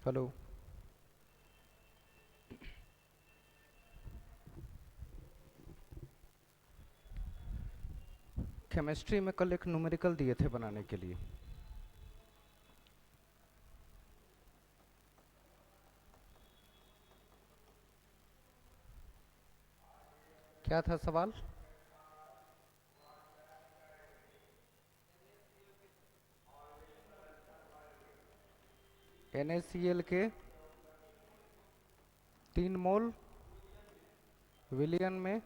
Hello. Chemistry में कल एक न्यूमेरिकल दिए थे बनाने के लिए। क्या था सवाल? NaCl के 3 मोल विलियन में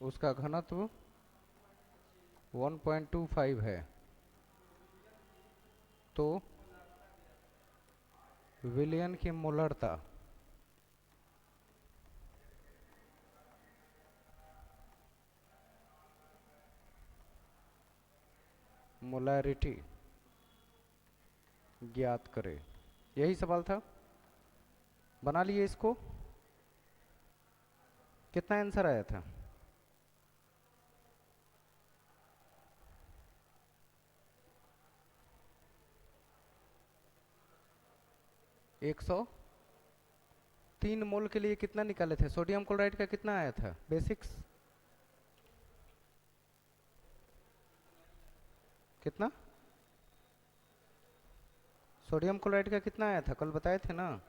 उसका घनत्व 1.25 है। तो विलियन की मोलरता मोलैरिटी ज्ञात करें। यही सवाल था। बना लिए इसको। कितना आंसर आया था? 103 मोल के लिए कितना निकाले थे? सोडियम क्लोराइड का कितना आया था बेसिक्स? कितना? सोडियम क्लोराइड का कितना आया था? कल बताए थे ना।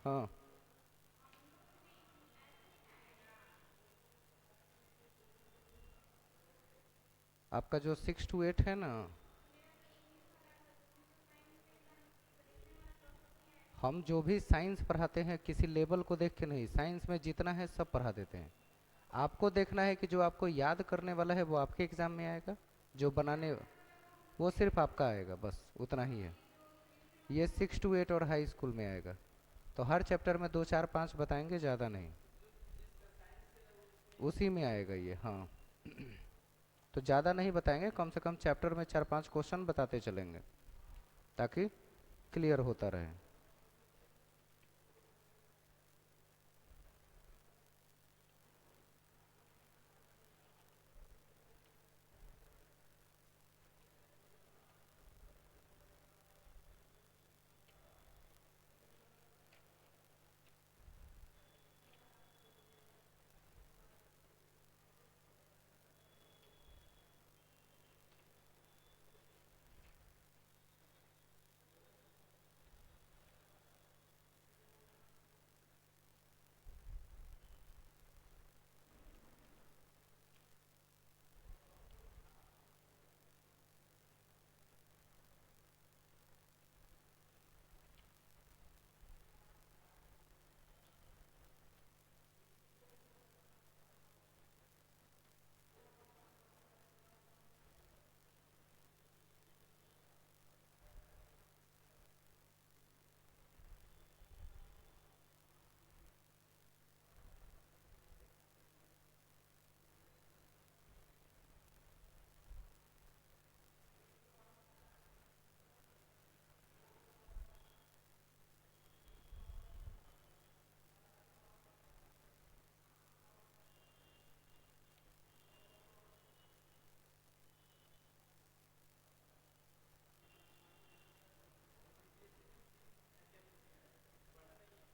हाँ। आपका जो 6 to 8 है ना, हम जो भी साइंस पढ़ाते हैं किसी लेवल को देख के नहीं, साइंस में जितना है सब पढ़ा देते हैं। आपको देखना है कि जो आपको याद करने वाला है वो आपके एग्जाम में आएगा, जो बनाने वो सिर्फ आपका आएगा, बस उतना ही है। ये 6 to 8 और हाई स्कूल में आएगा। तो हर चैप्टर में 2 4 5 बताएंगे, ज़्यादा नहीं। उसी में आएगा ये, हाँ। तो ज़्यादा नहीं बताएंगे, कम से कम चैप्टर में 4 5 क्वेश्चन बताते चलेंगे ताकि क्लियर होता रहे।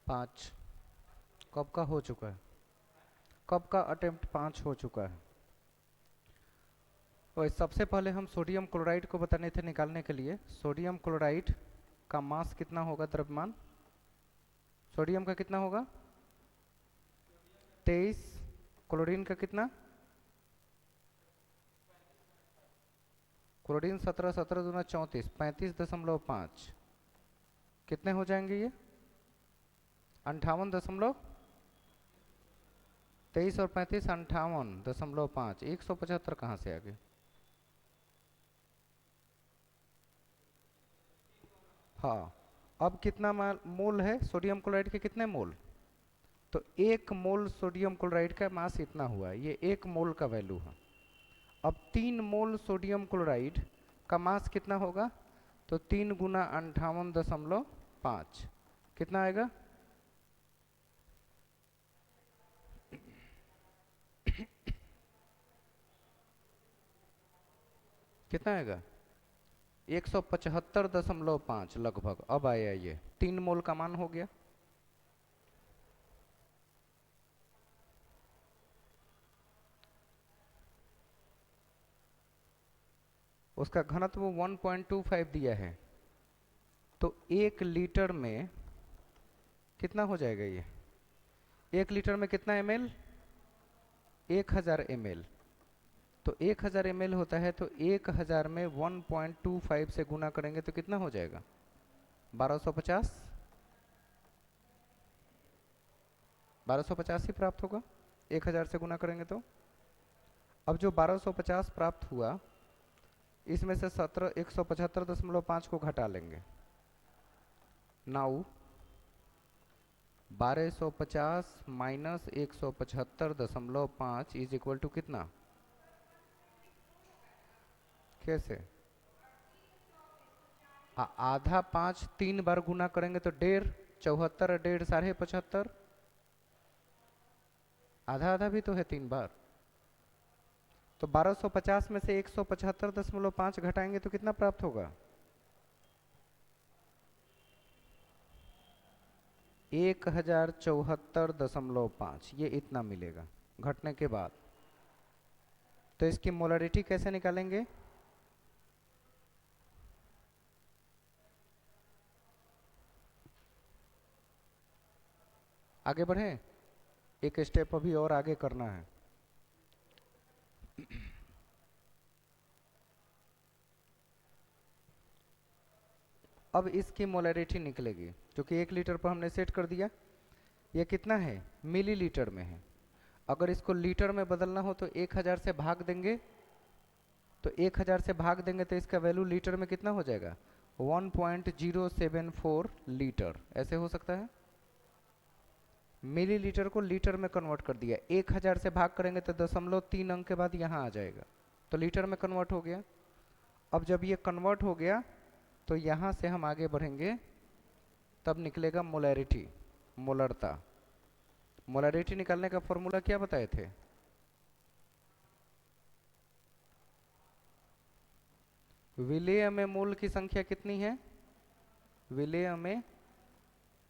5 कब का हो चुका है? कब का अटेम्प्ट 5 हो चुका है? और सबसे पहले हम सोडियम क्लोराइड को बताने थे निकालने के लिए। सोडियम क्लोराइड का मास कितना होगा, द्रव्यमान? सोडियम का कितना होगा? 23। क्लोरीन का कितना? क्लोरीन 17, 17 दूना 34, 35.5। कितने हो जाएंगे ये? 58.23 और 35 58.5। 175 कहाँ से आ गए? हाँ। अब कितना मोल है सोडियम क्लोराइड के? कितने मोल? तो 1 मोल सोडियम क्लोराइड का मास इतना हुआ, ये 1 मोल का वैल्यू है। अब 3 मोल सोडियम क्लोराइड का मास कितना होगा? तो 3 × 58.5 कितना आएगा? कितना आएगा? 175.5 लगभग। अब आया ये 3 मोल का मान हो गया। उसका घनत्व 1.25 दिया है, तो 1 लीटर में कितना हो जाएगा ये? 1 लीटर में कितना ml? 1000 ml। तो 1000 ml होता है, तो 1000 में 1.25 से गुना करेंगे तो कितना हो जाएगा? 1250। 1250 ही प्राप्त होगा 1000 से गुना करेंगे तो। अब जो 1250 प्राप्त हुआ, इसमें से 175.5 को घटा लेंगे। Now 1250 minus 175.5 is equal to कितना? कैसे? आधा 5 3 बार गुना करेंगे तो 1.5, 74 1.5 75.5, आधा आधा भी तो है 3 बार। तो 1250 में से 175.5 घटाएंगे तो कितना प्राप्त होगा? 1074.5, ये इतना मिलेगा घटने के बाद। तो इसकी मोलरिटी कैसे निकालेंगे? आगे बढ़े, एक स्टेप अभी और आगे करना है। अब इसकी मोलरिटी निकलेगी, क्योंकि 1 लीटर पर हमने सेट कर दिया। ये कितना है? मिलीलीटर में है। अगर इसको लीटर में बदलना हो तो 1000 से भाग देंगे, तो 1000 से भाग देंगे तो इसका वैल्यू लीटर में कितना हो जाएगा? 1.074 लीटर। ऐसे हो सकता है। मिलीलीटर को लीटर में कन्वर्ट कर दिया, 1000 से भाग करेंगे तो 0.3 अंक के बाद यहाँ आ जाएगा, तो लीटर में कन्वर्ट हो गया। अब जब ये कन्वर्ट हो गया तो यहाँ से हम आगे बढ़ेंगे, तब निकलेगा मोलैरिटी, मोलरता। मोलैरिटी निकालने का फॉर्मूला क्या बताए थे? विलेय में मोल की संख्या कितनी है? विलेय में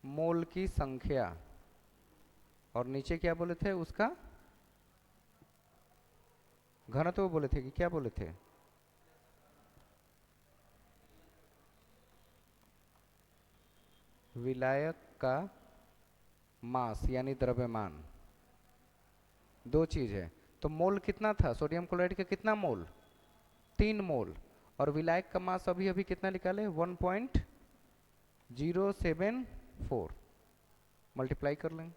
मोल की संख्या, और नीचे क्या बोले थे? उसका घनत्व बोले थे कि क्या बोले थे? विलायक का मास यानी द्रव्यमान। दो चीज है। तो मोल कितना था सोडियम क्लोराइड का? कितना मोल? 3 मोल। और विलायक का मास अभी अभी कितना निकाले? 1.074। मल्टीप्लाई कर लेंगे।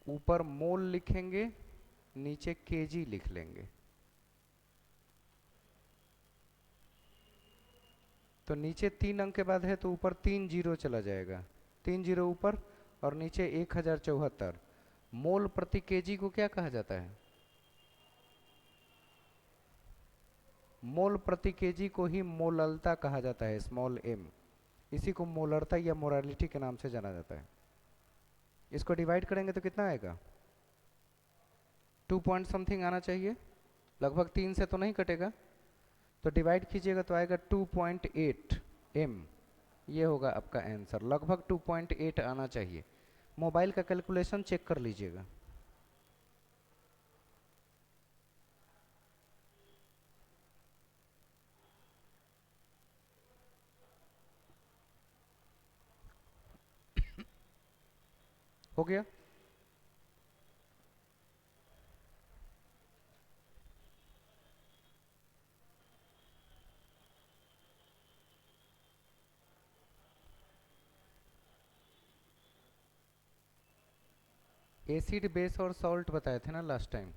ऊपर मोल लिखेंगे, नीचे केजी लिख लेंगे। तो नीचे 3 अंक के बाद है तो ऊपर 3 जीरो चला जाएगा, 3 जीरो ऊपर, और नीचे 1074। मोल प्रति केजी को क्या कहा जाता है? मोल प्रति केजी को ही मोललता कहा जाता है, स्मॉल m। इसी को मोलरता या मोरालिटी के नाम से जाना जाता है। इसको डिवाइड करेंगे तो कितना आएगा? 2 पॉइंट समथिंग आना चाहिए, लगभग 3 से तो नहीं कटेगा। तो डिवाइड कीजिएगा तो आएगा 2.8 m। ये होगा आपका आंसर, लगभग 2.8 आना चाहिए। मोबाइल का कैलकुलेशन चेक कर लीजिएगा। हो गया। एसिड, बेस और सॉल्ट बताए थे ना लास्ट टाइम।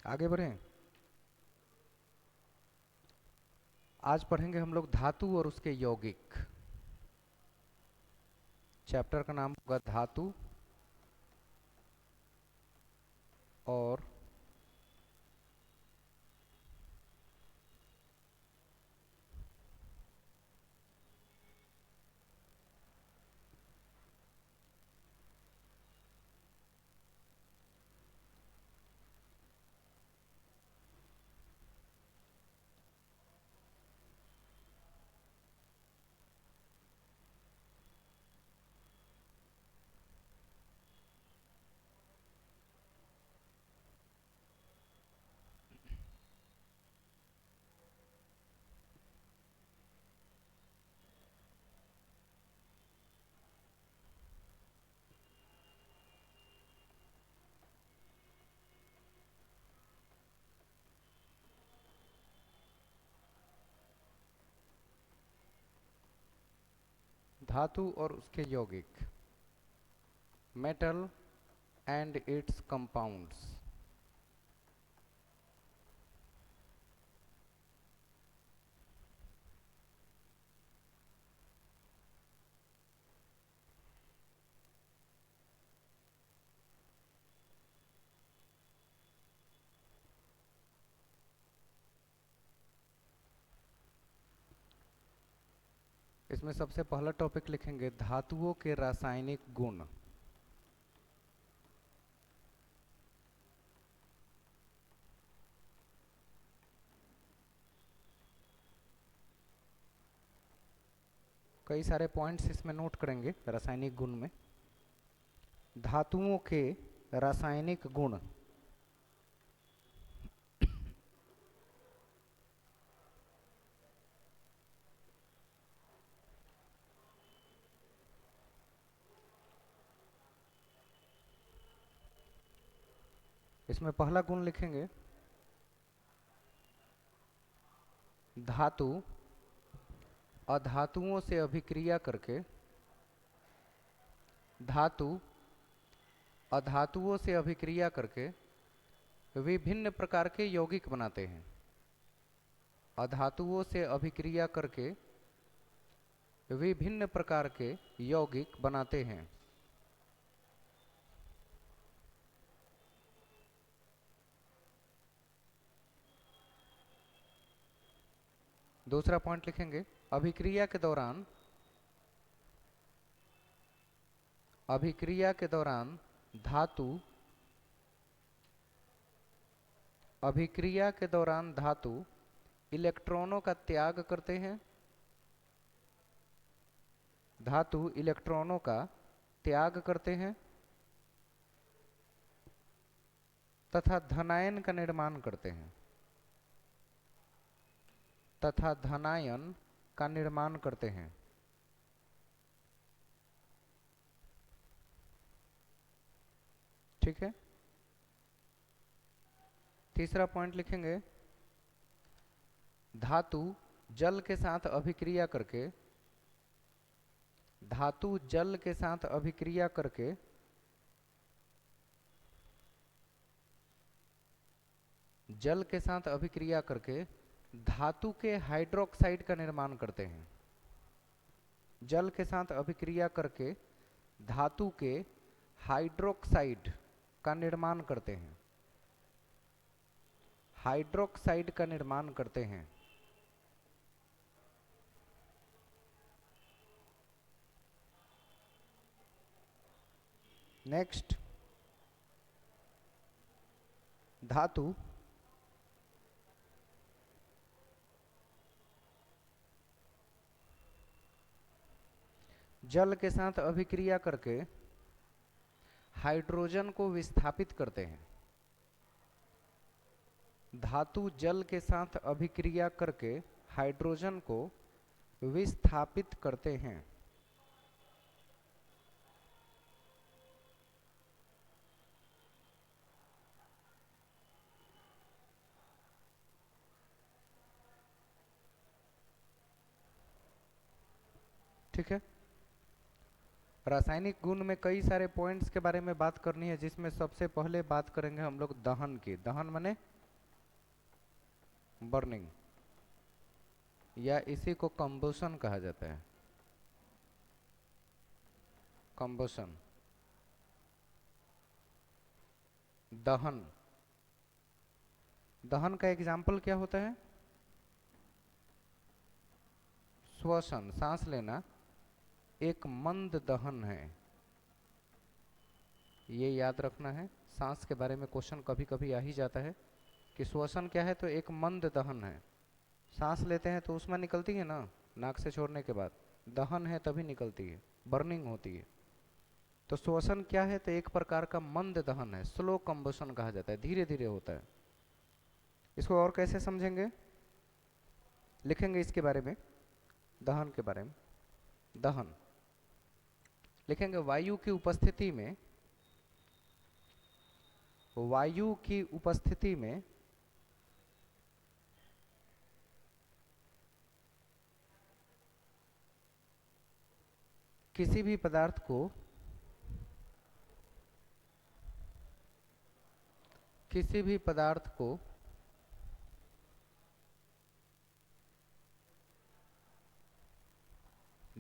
आगे बढ़ें। आज पढ़ेंगे हम लोग धातु और उसके यौगिक। चैप्टर का नाम होगा धातु और धातु और उसके यौगिक, मेटल एंड इट्स कंपाउंड्स। इसमें सबसे पहला टॉपिक लिखेंगे धातुओं के रासायनिक गुण। कई सारे पॉइंट्स इसमें नोट करेंगे रासायनिक गुण में। धातुओं के रासायनिक गुण। इसमें पहला गुण लिखेंगे धातु अधातुओं से अभिक्रिया करके धातु अधातुओं से अभिक्रिया करके विभिन्न प्रकार के यौगिक बनाते हैं। अधातुओं से अभिक्रिया करके विभिन्न प्रकार के यौगिक बनाते हैं। दूसरा पॉइंट लिखेंगे अभिक्रिया के दौरान धातु इलेक्ट्रॉनों का त्याग करते हैं। धातु इलेक्ट्रॉनों का त्याग करते हैं तथा धनायन का निर्माण करते हैं। ठीक है। तीसरा पॉइंट लिखेंगे धातु जल के साथ अभिक्रिया करके धातु के हाइड्रोक्साइड का निर्माण करते हैं। जल के साथ अभिक्रिया करके धातु के हाइड्रोक्साइड का निर्माण करते हैं। नेक्स्ट, धातु जल के साथ अभिक्रिया करके हाइड्रोजन को विस्थापित करते हैं। धातु जल के साथ अभिक्रिया करके हाइड्रोजन को विस्थापित करते हैं। ठीक है। रासायनिक गुण में कई सारे पॉइंट्स के बारे में बात करनी है, जिसमें सबसे पहले बात करेंगे हम लोग दहन की। दहन माने बर्निंग, या इसी को कंबोशन कहा जाता है, कंबोशन, दहन। दहन का एग्जाम्पल क्या होता है? श्वसन, सांस लेना एक मंद दहन है, ये याद रखना है। सांस के बारे में क्वेश्चन कभी कभी आ ही जाता है कि श्वसन क्या है, तो एक मंद दहन है। सांस लेते हैं तो उसमें निकलती है ना, नाक से छोड़ने के बाद, दहन है तभी निकलती है, बर्निंग होती है। तो श्वसन क्या है, तो एक प्रकार का मंद दहन है, स्लो कंबशन कहा जाता है, धीरे धीरे होता है। इसको और कैसे समझेंगे, लिखेंगे इसके बारे में, दहन के बारे में। दहन लिखेंगे वायु की उपस्थिति में, वायु की उपस्थिति में किसी भी पदार्थ को, किसी भी पदार्थ को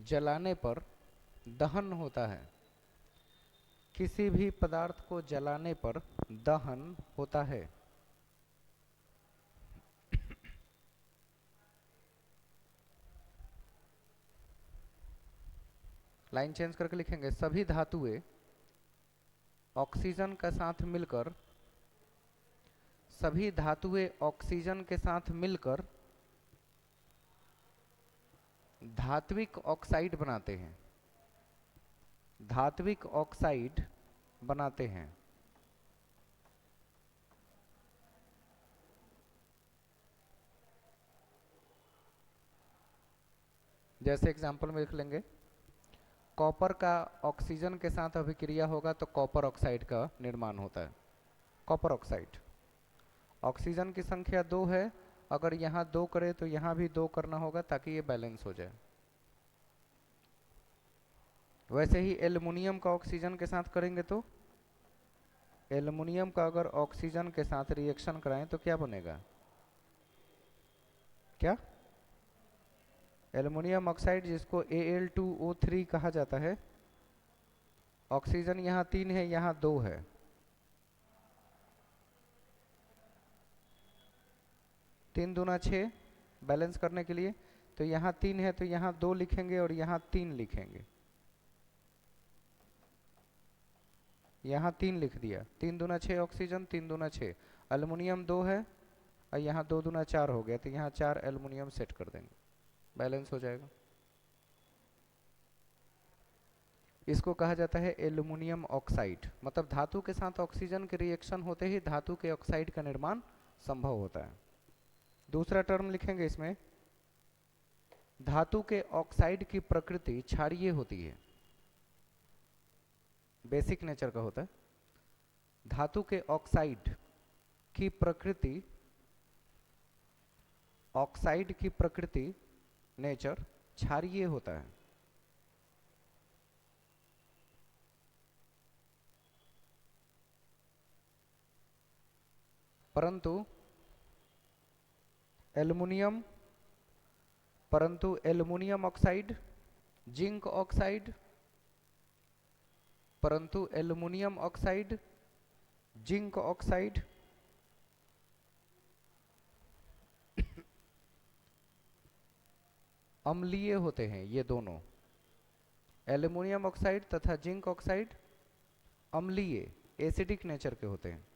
जलाने पर दहन होता है। किसी भी पदार्थ को जलाने पर दहन होता है। लाइन चेंज करके लिखेंगे, सभी धातुएं ऑक्सीजन के साथ मिलकर, सभी धातुएं ऑक्सीजन के साथ मिलकर धात्विक ऑक्साइड बनाते हैं, धात्विक ऑक्साइड बनाते हैं। जैसे एग्जांपल में लिख लेंगे, कॉपर का ऑक्सीजन के साथ अभिक्रिया होगा तो कॉपर ऑक्साइड का निर्माण होता है, कॉपर ऑक्साइड। ऑक्सीजन की संख्या 2 है, अगर यहाँ 2 करे तो यहाँ भी 2 करना होगा ताकि ये बैलेंस हो जाए। वैसे ही एल्युमिनियम का ऑक्सीजन के साथ करेंगे तो, एल्युमिनियम का अगर ऑक्सीजन के साथ रिएक्शन कराएं तो क्या बनेगा, क्या? एल्युमिनियम ऑक्साइड, जिसको Al2O3 कहा जाता है। ऑक्सीजन यहाँ 3 है, यहाँ 2 है, तीन दूना 6 बैलेंस करने के लिए। तो यहाँ 3 है तो यहाँ 2 लिखेंगे और यहाँ 3 लिखेंगे, यहाँ 3 लिख दिया, 3 दूना 6 ऑक्सीजन, 3 दूना 6, एल्युमिनियम 2 है और यहाँ 2 दूना 4 हो गया, तो यहाँ 4 एल्युमिनियम सेट कर देंगे, बैलेंस हो जाएगा। इसको कहा जाता है एल्युमिनियम ऑक्साइड। मतलब धातु के साथ ऑक्सीजन के रिएक्शन होते ही धातु के ऑक्साइड का निर्माण संभव होता है। दूसरा टर्म लिखेंगे इसमें, धातु के ऑक्साइड की प्रकृति क्षारीय होती है, बेसिक नेचर का होता है। धातु के ऑक्साइड की प्रकृति, ऑक्साइड की प्रकृति नेचर क्षारीय होता है। परंतु एल्युमिनियम, परंतु एल्युमिनियम ऑक्साइड, जिंक ऑक्साइड, परंतु एल्युमिनियम ऑक्साइड, जिंक ऑक्साइड अम्लीय होते हैं। ये दोनों, एल्युमिनियम ऑक्साइड तथा जिंक ऑक्साइड अम्लीय, एसिडिक नेचर के होते हैं।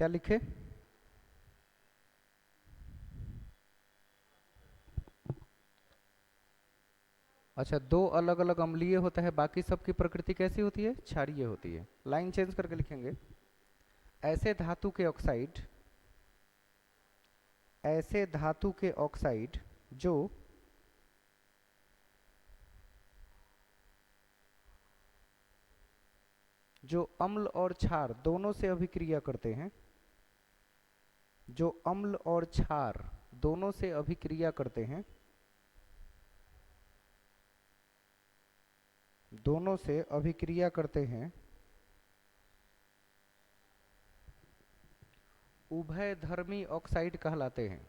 क्या लिखे? अच्छा, दो अलग अलग अम्लीय होता है, बाकी सबकी प्रकृति कैसी होती है? क्षारीय होती है। लाइन चेंज करके लिखेंगे, ऐसे धातु के ऑक्साइड, ऐसे धातु के ऑक्साइड जो जो अम्ल और क्षार दोनों से अभिक्रिया करते हैं, जो अम्ल और क्षार दोनों से अभिक्रिया करते हैं, दोनों से अभिक्रिया करते हैं, उभयधर्मी ऑक्साइड कहलाते हैं,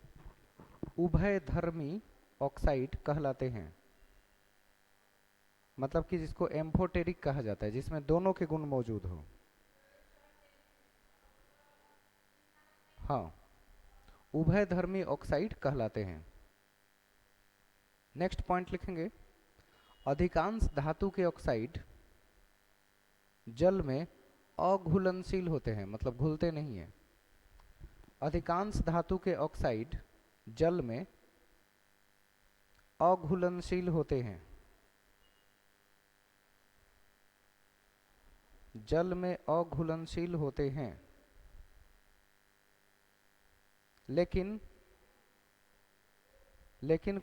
उभयधर्मी ऑक्साइड कहलाते हैं। मतलब कि जिसको एम्फोटेरिक कहा जाता है, जिसमें दोनों के गुण मौजूद हो। हाँ, उभयधर्मी ऑक्साइड कहलाते हैं। नेक्स्ट पॉइंट लिखेंगे, अधिकांश धातु के ऑक्साइड जल में अघुलनशील होते हैं, मतलब घुलते नहीं है। अधिकांश धातु के ऑक्साइड जल में अघुलनशील होते हैं, जल में अघुलनशील होते हैं, लेकिन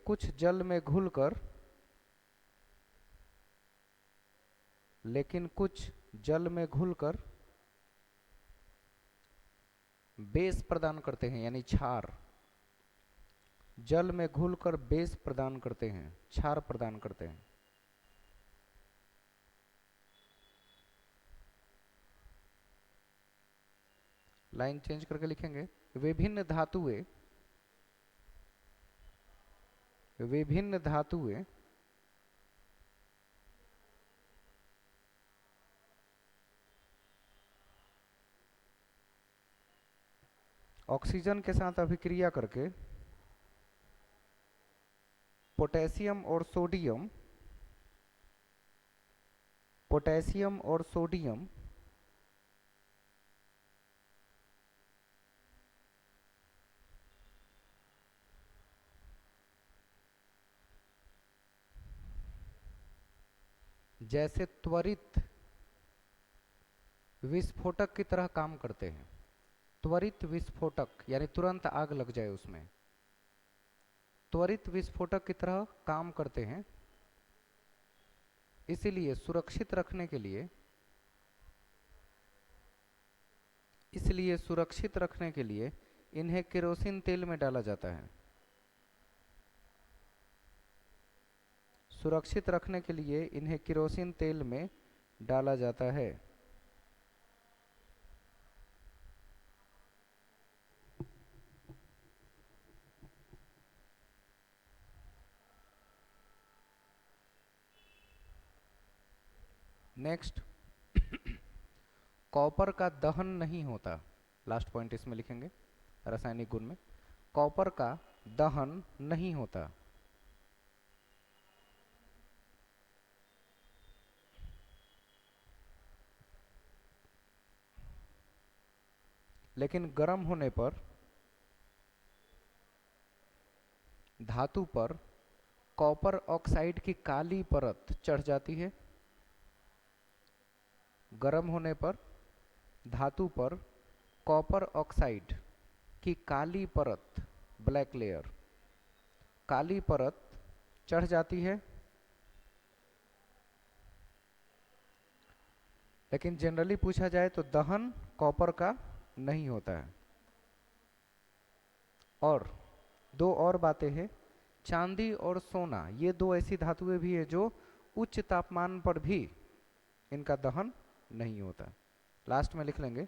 कुछ जल में घुलकर, लेकिन कुछ जल में घुलकर बेस प्रदान करते हैं, यानी क्षार। जल में घुलकर बेस प्रदान करते हैं, क्षार प्रदान करते हैं। लाइन चेंज करके लिखेंगे, विभिन्न धातुएं, विभिन्न धातुएं ऑक्सीजन के साथ अभिक्रिया करके पोटेशियम और सोडियम, पोटेशियम और सोडियम जैसे त्वरित विस्फोटक की तरह काम करते हैं। त्वरित विस्फोटक यानी तुरंत आग लग जाए उसमें, त्वरित विस्फोटक की तरह काम करते हैं। इसीलिए सुरक्षित रखने के लिए, इसलिए सुरक्षित रखने के लिए इन्हें केरोसिन तेल में डाला जाता है। सुरक्षित रखने के लिए इन्हें केरोसिन तेल में डाला जाता है। नेक्स्ट, कॉपर का दहन नहीं होता। लास्ट पॉइंट इसमें लिखेंगे रासायनिक गुण में, कॉपर का दहन नहीं होता, लेकिन गर्म होने पर धातु पर कॉपर ऑक्साइड की काली परत चढ़ जाती है। गर्म होने पर धातु पर कॉपर ऑक्साइड की काली परत, ब्लैक लेयर, काली परत चढ़ जाती है। लेकिन जनरली पूछा जाए तो दहन कॉपर का नहीं होता है। और दो और बातें हैं, चांदी और सोना, ये दो ऐसी धातुएं भी है जो उच्च तापमान पर भी इनका दहन नहीं होता। लास्ट में लिख लेंगे,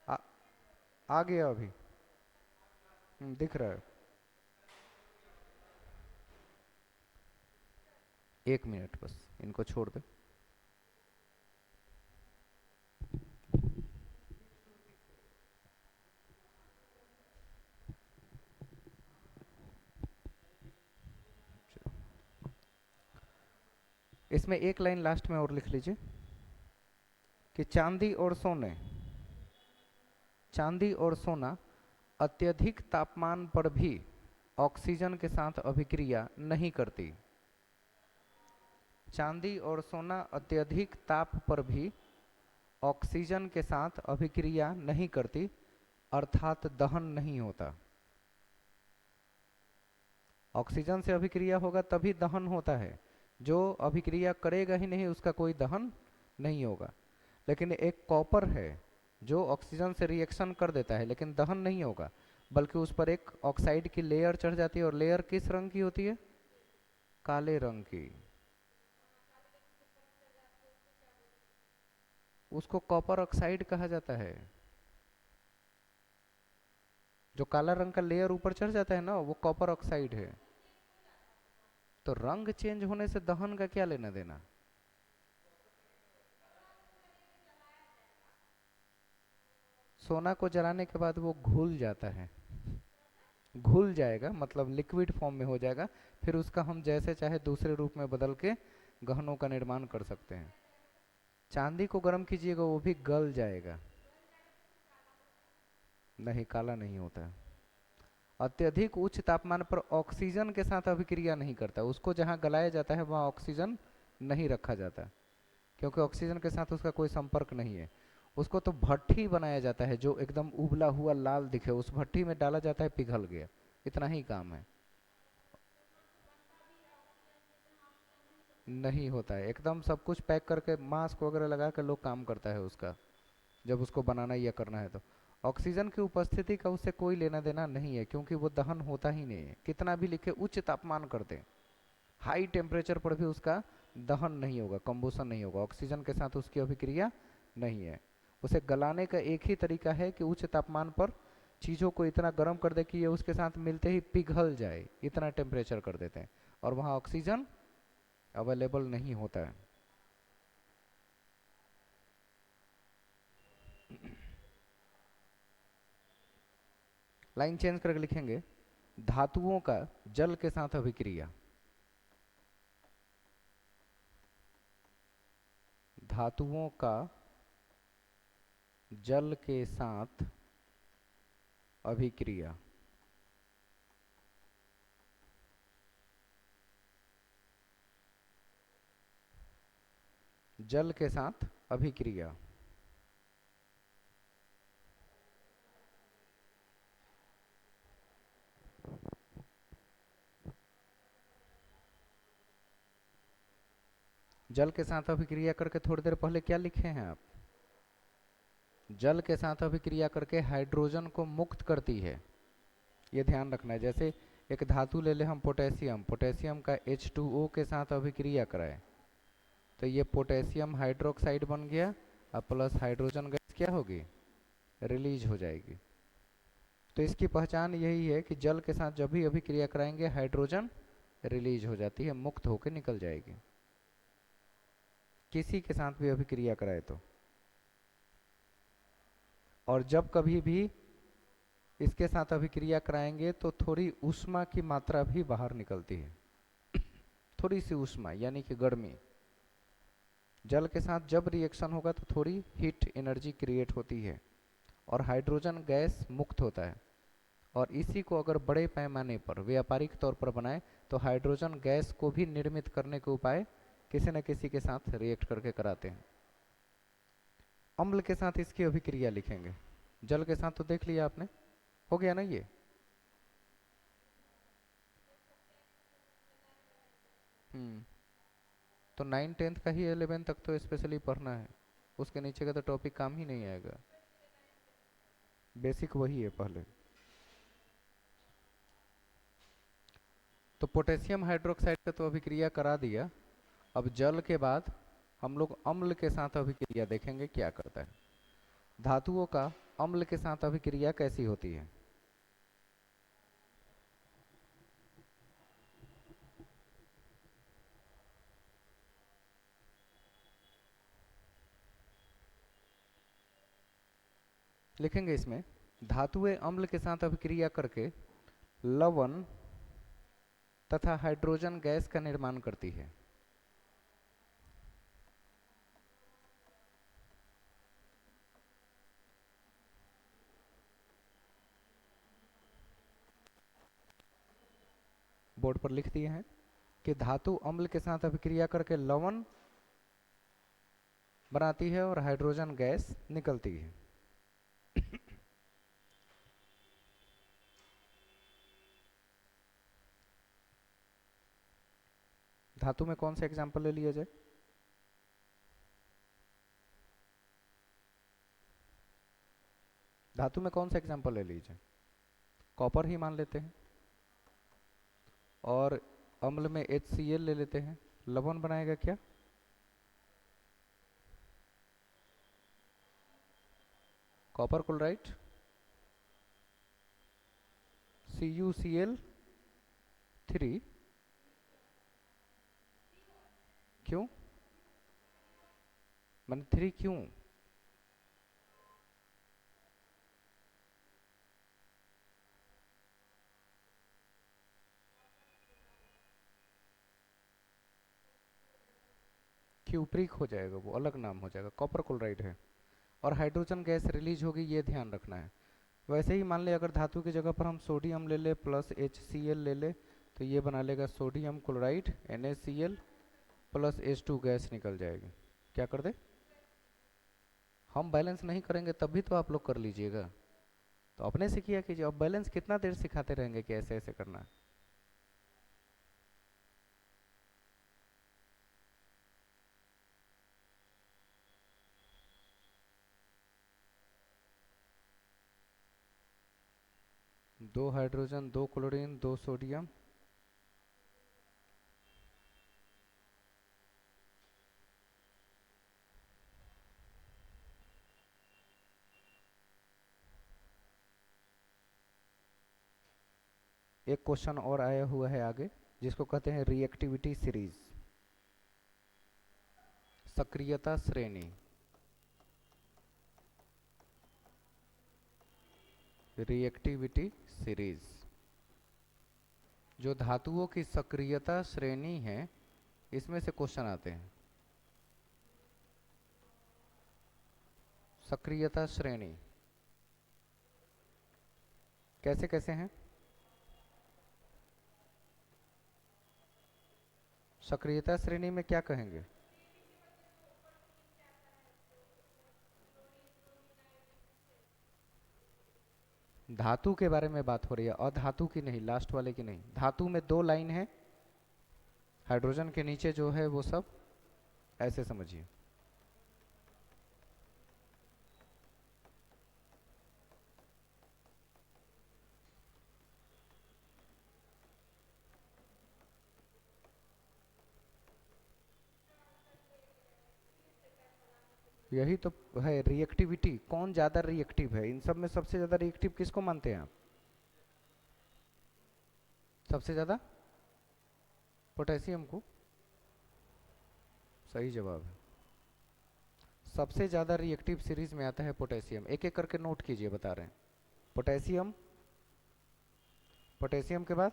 आ गया अभी, दिख रहा है। 1 मिनट बस, इनको छोड़ दे। इसमें एक लाइन लास्ट में और लिख लीजिए कि चांदी और सोने, चांदी और सोना अत्यधिक तापमान पर भी ऑक्सीजन के साथ अभिक्रिया नहीं करती। चांदी और सोना अत्यधिक ताप पर भी ऑक्सीजन के साथ अभिक्रिया नहीं करती, अर्थात दहन नहीं होता। ऑक्सीजन से अभिक्रिया होगा तभी दहन होता है, जो अभिक्रिया करेगा ही नहीं उसका कोई दहन नहीं होगा। लेकिन एक कॉपर है जो ऑक्सीजन से रिएक्शन कर देता है लेकिन दहन नहीं होगा, बल्कि उस पर एक ऑक्साइड की लेयर चढ़ जाती है, और लेयर किस रंग की होती है? काले रंग की। उसको कॉपर ऑक्साइड कहा जाता है। जो काला रंग का लेयर ऊपर चढ़ जाता है ना, वो कॉपर ऑक्साइड है। तो रंग चेंज होने से दहन का क्या लेना देना? सोना को जलाने के बाद वो घुल जाता है, घुल जाएगा मतलब लिक्विड फॉर्म में हो जाएगा, फिर उसका हम जैसे चाहे दूसरे रूप में बदल के गहनों का निर्माण कर सकते हैं। चांदी को गर्म कीजिएगा वो भी गल जाएगा। नहीं, काला नहीं होता। अत्यधिक उच्च तापमान पर ऑक्सीजन के साथ अभिक्रिया नहीं करता, उसको जहाँ गलाया जाता है वहाँ ऑक्सीजन नहीं रखा जाता, क्योंकि ऑक्सीजन के साथ उसका कोई संपर्क नहीं है। उसको तो भट्ठी बनाया जाता है जो एकदम उबला हुआ लाल दिखे, उस भट्ठी में डाला जाता है, पिघल गया, इतना ही काम है। नहीं होता है, एकदम सब कुछ पैक करके मास्क वगैरह लगा के लोग काम करता है उसका, जब उसको बनाना या करना है तो। ऑक्सीजन की उपस्थिति का उससे कोई लेना देना नहीं है, क्योंकि वो दहन होता ही नहीं है, कितना भी लिखे उच्च तापमान कर दें, हाई टेम्परेचर पर भी उसका दहन नहीं होगा, कंबूशन नहीं होगा, ऑक्सीजन के साथ उसकी अभिक्रिया नहीं है। उसे गलाने का एक ही तरीका है कि उच्च तापमान पर चीज़ों को इतना गर्म कर दे कि ये उसके साथ मिलते ही पिघल जाए, इतना टेम्परेचर कर देते हैं, और वहाँ ऑक्सीजन अवेलेबल नहीं होता है। लाइन चेंज करके लिखेंगे, धातुओं का जल के साथ अभिक्रिया। धातुओं का जल के साथ अभिक्रिया। जल के साथ अभिक्रिया। जल के साथ अभिक्रिया करके थोड़ी देर पहले क्या लिखे हैं आप? जल के साथ अभिक्रिया करके हाइड्रोजन को मुक्त करती है, ये ध्यान रखना है। जैसे एक धातु ले ले हम पोटेशियम, पोटेशियम का H2O के साथ अभिक्रिया कराए तो ये पोटेशियम हाइड्रोक्साइड बन गया, और प्लस हाइड्रोजन गैस क्या होगी? रिलीज हो जाएगी। तो इसकी पहचान यही है कि जल के साथ जब भी अभिक्रिया कराएंगे हाइड्रोजन रिलीज हो जाती है, मुक्त होकर निकल जाएगी, किसी के साथ भी अभिक्रिया कराए तो। और जब कभी भी इसके साथ अभिक्रिया कराएंगे तो थोड़ी ऊष्मा की मात्रा भी बाहर निकलती है, थोड़ी सी ऊष्मा यानी कि गर्मी। जल के साथ जब रिएक्शन होगा तो थोड़ी हीट एनर्जी क्रिएट होती है और हाइड्रोजन गैस मुक्त होता है। और इसी को अगर बड़े पैमाने पर व्यापारिक तौर पर बनाए तो हाइड्रोजन गैस को भी निर्मित करने के उपाय किसी न किसी के साथ रिएक्ट करके कराते हैं। अम्ल के साथ इसकी अभिक्रिया लिखेंगे। जल के साथ तो देख लिया आपने, हो गया ना ये। हम्म। तो 9 10 का ही 11 तक तो स्पेशली पढ़ना है, उसके नीचे का तो टॉपिक काम ही नहीं आएगा, बेसिक वही है पहले। तो पोटेशियम हाइड्रोक्साइड पे तो अभिक्रिया करा दिया, अब जल के बाद हम लोग अम्ल के साथ अभिक्रिया देखेंगे क्या करता है। धातुओं का अम्ल के साथ अभिक्रिया कैसी होती है? लिखेंगे इसमें, धातुएं अम्ल के साथ अभिक्रिया करके लवण तथा हाइड्रोजन गैस का निर्माण करती है। बोर्ड पर लिख दिए हैं कि धातु अम्ल के साथ अभिक्रिया करके लवण बनाती है और हाइड्रोजन गैस निकलती है। धातु में कौन सा एग्जाम्पल ले लिया जाए? धातु में कौन सा एग्जाम्पल ले लीजिए? कॉपर ही मान लेते हैं। और अम्ल में HCl ले लेते हैं। लवण बनाएगा क्या? Copper chloride, CuCl3। क्यों? मैंने 3 क्यों? क्यूप्रिक हो जाएगा, वो अलग नाम हो जाएगा, कॉपर क्लोराइड है। और हाइड्रोजन गैस रिलीज होगी, ये ध्यान रखना है। वैसे ही मान ले अगर धातु की जगह पर हम सोडियम ले ले प्लस HCl ले ले तो ये बना लेगा sodium chloride NaCl plus H2 gas निकल जाएगी। क्या कर दे? हम बैलेंस नहीं करेंगे तब भी तो आप लोग कर लीजिएगा। तो अपने से किया कीजिए। अब बैलेंस कितना देर सिखाते रहेंगे कि ऐसे ऐसे करना है? दो हाइड्रोजन, दो क्लोरीन, दो सोडियम। एक क्वेश्चन और आया हुआ है आगे, जिसको कहते हैं रिएक्टिविटी सीरीज, सक्रियता श्रेणी। रिएक्टिविटी सीरीज जो धातुओं की सक्रियता श्रेणी है, इसमें से क्वेश्चन आते हैं। सक्रियता श्रेणी कैसे कैसे हैं? सक्रियता श्रेणी में क्या कहेंगे? धातु के बारे में बात हो रही है, अधातु की नहीं, लास्ट वाले की नहीं। धातु में 2 लाइन है, हाइड्रोजन के नीचे जो है वो सब ऐसे समझिए। यही तो है रिएक्टिविटी, कौन ज्यादा रिएक्टिव है। इन सब में सबसे ज्यादा रिएक्टिव किसको मानते हैं आप? सबसे ज्यादा पोटेशियम को। सही जवाब है। सबसे ज्यादा रिएक्टिव सीरीज में आता है पोटेशियम। एक एक करके नोट कीजिए, बता रहे हैं। पोटेशियम, पोटेशियम के बाद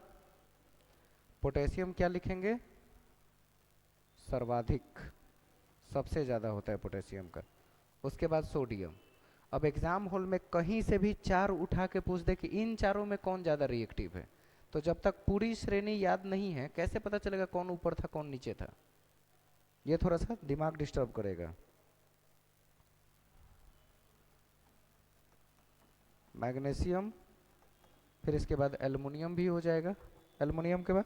पोटेशियम क्या लिखेंगे? सर्वाधिक, सबसे ज्यादा होता है पोटेशियम का। उसके बाद सोडियम। अब एग्जाम हॉल में कहीं से भी 4 उठा के पूछ दे कि इन चारों में कौन ज्यादा रिएक्टिव है, तो जब तक पूरी श्रेणी याद नहीं है कैसे पता चलेगा कौन ऊपर था कौन नीचे था? ये थोड़ा सा दिमाग डिस्टर्ब करेगा। मैग्नीशियम, फिर इसके बाद एल्युमिनियम भी हो जाएगा। एल्युमिनियम के बाद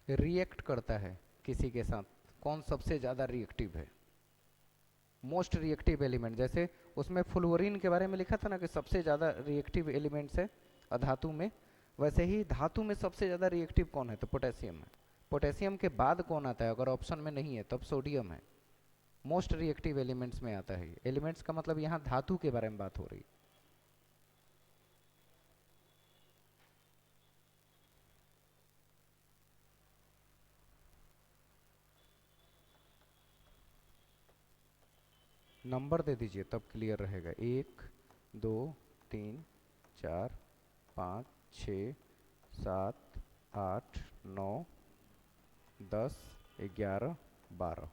रिएक्ट करता है किसी के साथ, कौन सबसे ज्यादा रिएक्टिव है, मोस्ट रिएक्टिव एलिमेंट। जैसे उसमें फ्लोरीन के बारे में लिखा था ना कि सबसे ज्यादा रिएक्टिव एलिमेंट्स है अधातु में, वैसे ही धातु में सबसे ज्यादा रिएक्टिव कौन है? तो पोटेशियम है। पोटेशियम के बाद कौन आता है? अगर ऑप्शन में नहीं है तब सोडियम है। मोस्ट रिएक्टिव एलिमेंट्स में आता है। एलिमेंट्स का मतलब यहाँ धातु के बारे में बात हो रही। नंबर दे दीजिए तब क्लियर रहेगा। 1 2 3 4 5 6 7 8 9 10 11 12।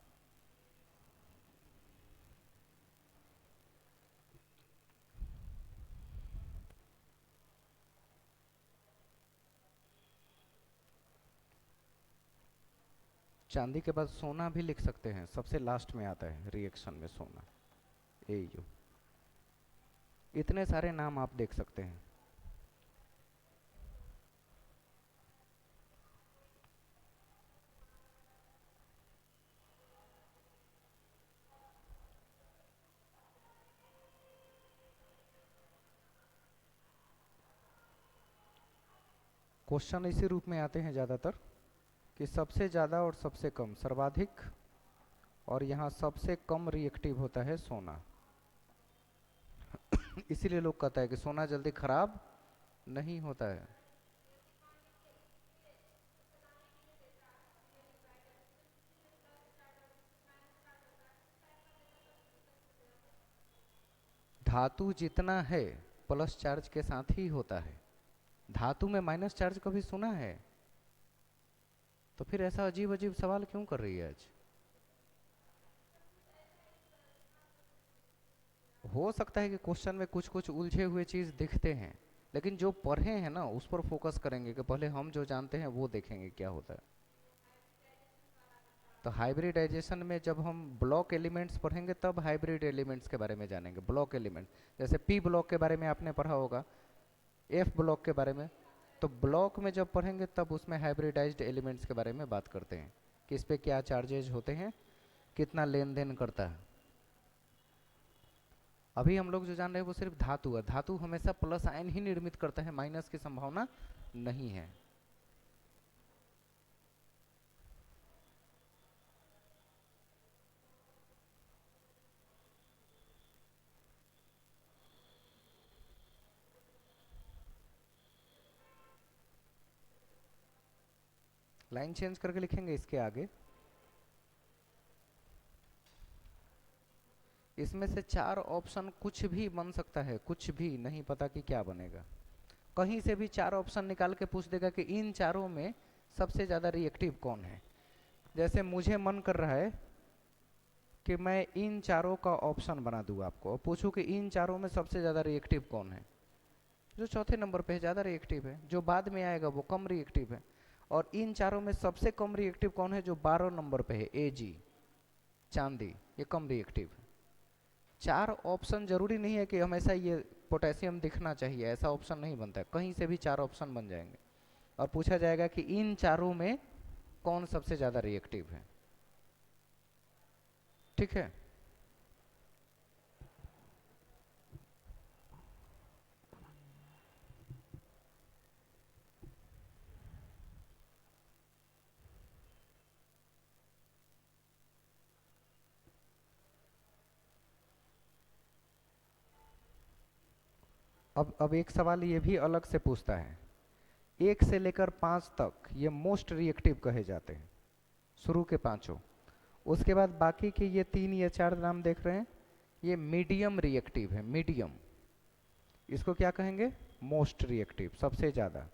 चांदी के बाद सोना भी लिख सकते हैं, सबसे लास्ट में आता है रिएक्शन में सोना, AU। इतने सारे नाम आप देख सकते हैं। क्वेश्चन इसी रूप में आते हैं ज़्यादातर कि सबसे ज़्यादा और सबसे कम, सर्वाधिक और यहाँ सबसे कम रिएक्टिव होता है सोना। इसीलिए लोग कहता है कि सोना जल्दी खराब नहीं होता है। धातु जितना है प्लस चार्ज के साथ ही होता है। धातु में माइनस चार्ज कभी सुना है? तो फिर ऐसा अजीब अजीब सवाल क्यों कर रही है आज? हो सकता है कि क्वेश्चन में कुछ कुछ उलझे हुए चीज दिखते हैं, लेकिन जो पढ़े हैं ना उस पर फोकस करेंगे कि पहले हम जो जानते हैं वो देखेंगे क्या होता है। तो हाइब्रिडाइजेशन में जब हम ब्लॉक एलिमेंट्स पढ़ेंगे तब हाइब्रिड एलिमेंट्स के बारे में जानेंगे। ब्लॉक एलिमेंट जैसे पी ब्लॉक के बारे में आपने पढ़ा होगा, एफ ब्लॉक के बारे में। तो ब्लॉक में जब पढ़ेंगे तब उसमें हाइब्रिडाइज्ड एलिमेंट्स के बारे में बात करते हैं कि इस पे क्या चार्जेज होते हैं, कितना लेन देन करता है। अभी हम लोग जो जान रहे हैं वो सिर्फ धातु है। धातु हमेशा प्लस आयन ही निर्मित करता है, माइनस की संभावना नहीं है। लाइन चेंज करके लिखेंगे इसके आगे। इसमें से चार ऑप्शन कुछ भी बन सकता है, कुछ भी, नहीं पता कि क्या बनेगा। कहीं से भी चार ऑप्शन निकाल के पूछ देगा कि इन चारों में सबसे ज्यादा रिएक्टिव कौन है। जैसे मुझे मन कर रहा है कि मैं इन चारों का ऑप्शन बना दूं आपको और पूछूं कि इन चारों में सबसे ज्यादा रिएक्टिव कौन है। जो चौथे नंबर पे है ज्यादा रिएक्टिव है, जो बाद में आएगा वो कम रिएक्टिव है। और इन चारों में सबसे कम रिएक्टिव कौन है? जो 12 नंबर पे है, AG, चांदी, ये कम रिएक्टिव है। चार ऑप्शन जरूरी नहीं है कि हमेशा ये पोटेशियम दिखना चाहिए, ऐसा ऑप्शन नहीं बनता है। कहीं से भी चार ऑप्शन बन जाएंगे और पूछा जाएगा कि इन चारों में कौन सबसे ज्यादा रिएक्टिव है। ठीक है। अब एक सवाल ये भी अलग से पूछता है, 1 से लेकर 5 तक ये मोस्ट रिएक्टिव कहे जाते हैं, शुरू के पांचों। उसके बाद बाकी के ये 3 या 4 नाम देख रहे हैं, ये मीडियम रिएक्टिव है। मीडियम, इसको क्या कहेंगे? मोस्ट रिएक्टिव, सबसे ज्यादा।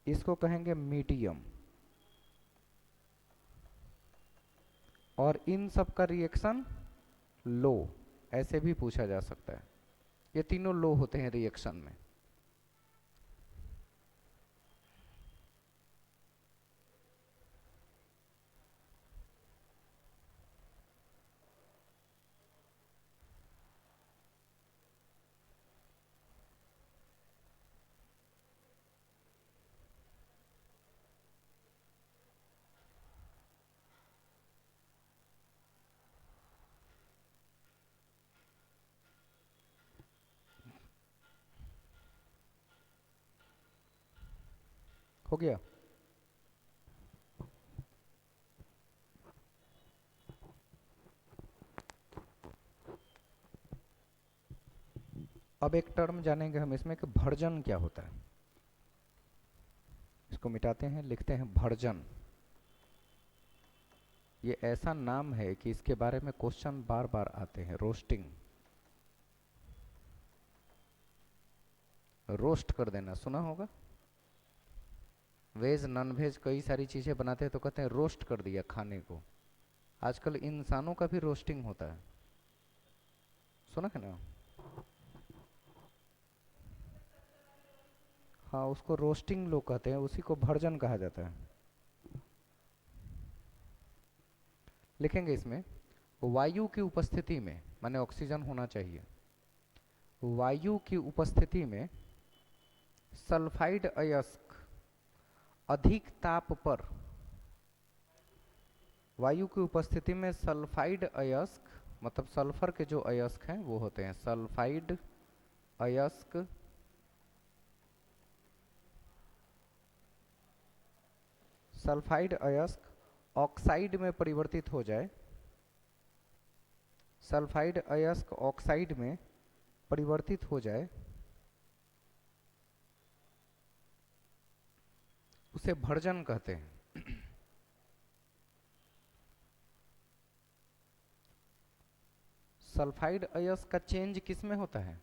इसको कहेंगे मीडियम। और इन सब का रिएक्शन लो, ऐसे भी पूछा जा सकता है। ये तीनों लो होते हैं रिएक्शन में। हो गया। अब एक टर्म जानेंगे हम इसमें कि भर्जन क्या होता है। इसको मिटाते हैं, लिखते हैं भर्जन। ये ऐसा नाम है कि इसके बारे में क्वेश्चन बार बार आते हैं। रोस्टिंग, रोस्ट कर देना, सुना होगा। वेज नॉन वेज कई सारी चीजें बनाते हैं तो कहते हैं रोस्ट कर दिया खाने को। आजकल इंसानों का भी रोस्टिंग होता है, सुना है ना। हाँ, उसको रोस्टिंग लोग कहते हैं, उसी को भर्जन कहा जाता है। लिखेंगे इसमें, वायु की उपस्थिति में, माने ऑक्सीजन होना चाहिए, वायु की उपस्थिति में सल्फाइड अयस्क अधिक ताप पर, वायु की उपस्थिति में सल्फाइड अयस्क, मतलब सल्फर के जो अयस्क हैं वो होते हैं सल्फाइड अयस्क, सल्फाइड अयस्क ऑक्साइड में परिवर्तित हो जाए, सल्फाइड अयस्क ऑक्साइड में परिवर्तित हो जाए, उसे भर्जन कहते हैं। सल्फाइड अयस्क का चेंज किस में होता है,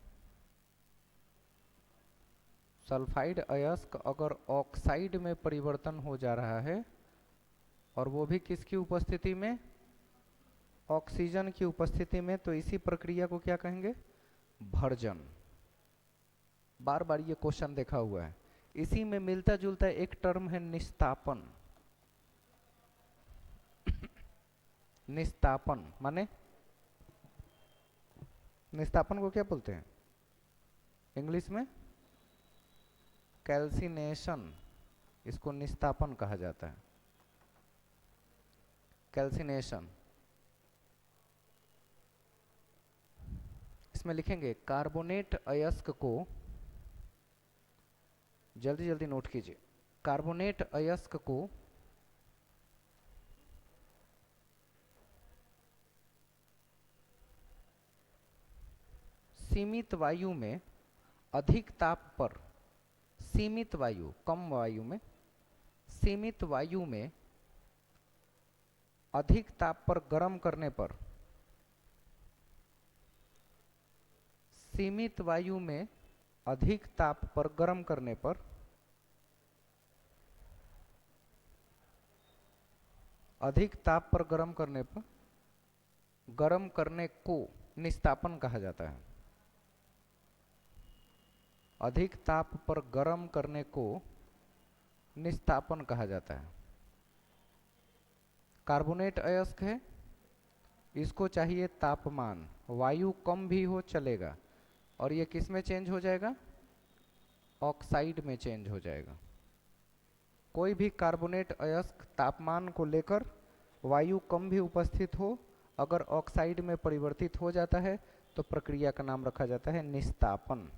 सल्फाइड अयस्क अगर ऑक्साइड में परिवर्तन हो जा रहा है और वो भी किसकी उपस्थिति में, ऑक्सीजन की उपस्थिति में, तो इसी प्रक्रिया को क्या कहेंगे, भर्जन। बार बार ये क्वेश्चन देखा हुआ है। इसी में मिलता जुलता एक टर्म है निस्तापन। निस्तापन माने, निस्तापन को क्या बोलते हैं इंग्लिश में, कैल्सिनेशन, इसको निस्तापन कहा जाता है, कैल्सिनेशन। इसमें लिखेंगे कार्बोनेट अयस्क को, जल्दी जल्दी नोट कीजिए, कार्बोनेट अयस्क को सीमित वायु में अधिक ताप पर, सीमित वायु, कम वायु में, सीमित वायु में अधिक ताप पर गर्म करने पर, सीमित वायु में अधिक ताप पर गर्म करने पर, अधिक ताप पर गर्म करने पर, गर्म करने को निस्तापन कहा जाता है। अधिक ताप पर गर्म करने को निस्तापन कहा जाता है। कार्बोनेट अयस्क है, इसको चाहिए तापमान, वायु कम भी हो चलेगा, और ये किस में चेंज हो जाएगा, ऑक्साइड में चेंज हो जाएगा। कोई भी कार्बोनेट अयस्क तापमान को लेकर वायु कम भी उपस्थित हो, अगर ऑक्साइड में परिवर्तित हो जाता है तो प्रक्रिया का नाम रखा जाता है निस्तापन।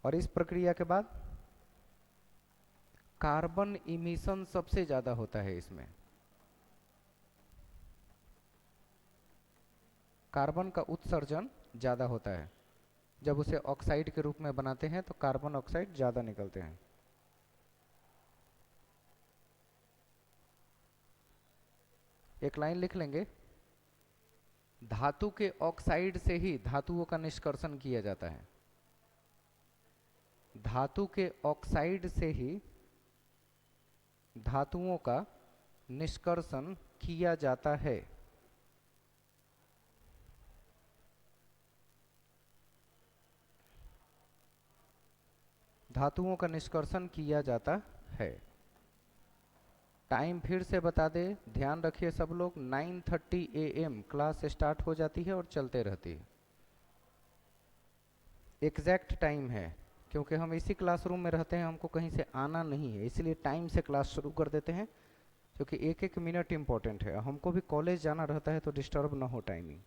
और इस प्रक्रिया के बाद कार्बन इमिशन सबसे ज्यादा होता है इसमें, कार्बन का उत्सर्जन ज्यादा होता है। जब उसे ऑक्साइड के रूप में बनाते हैं तो कार्बन ऑक्साइड ज्यादा निकलते हैं। एक लाइन लिख लेंगे, धातु के ऑक्साइड से ही धातुओं का निष्कर्षण किया जाता है, धातु के ऑक्साइड से ही धातुओं का निष्कर्षण किया जाता है। धातुओं का निष्कर्षण किया जाता है। टाइम फिर से बता दे, ध्यान रखिए सब लोग, 9:30 AM क्लास स्टार्ट हो जाती है और चलते रहती है। एग्जैक्ट टाइम है, क्योंकि हम इसी क्लासरूम में रहते हैं, हमको कहीं से आना नहीं है, इसलिए टाइम से क्लास शुरू कर देते हैं, क्योंकि एक एक मिनट इम्पोर्टेंट है। हमको भी कॉलेज जाना रहता है तो डिस्टर्ब ना हो टाइमिंग।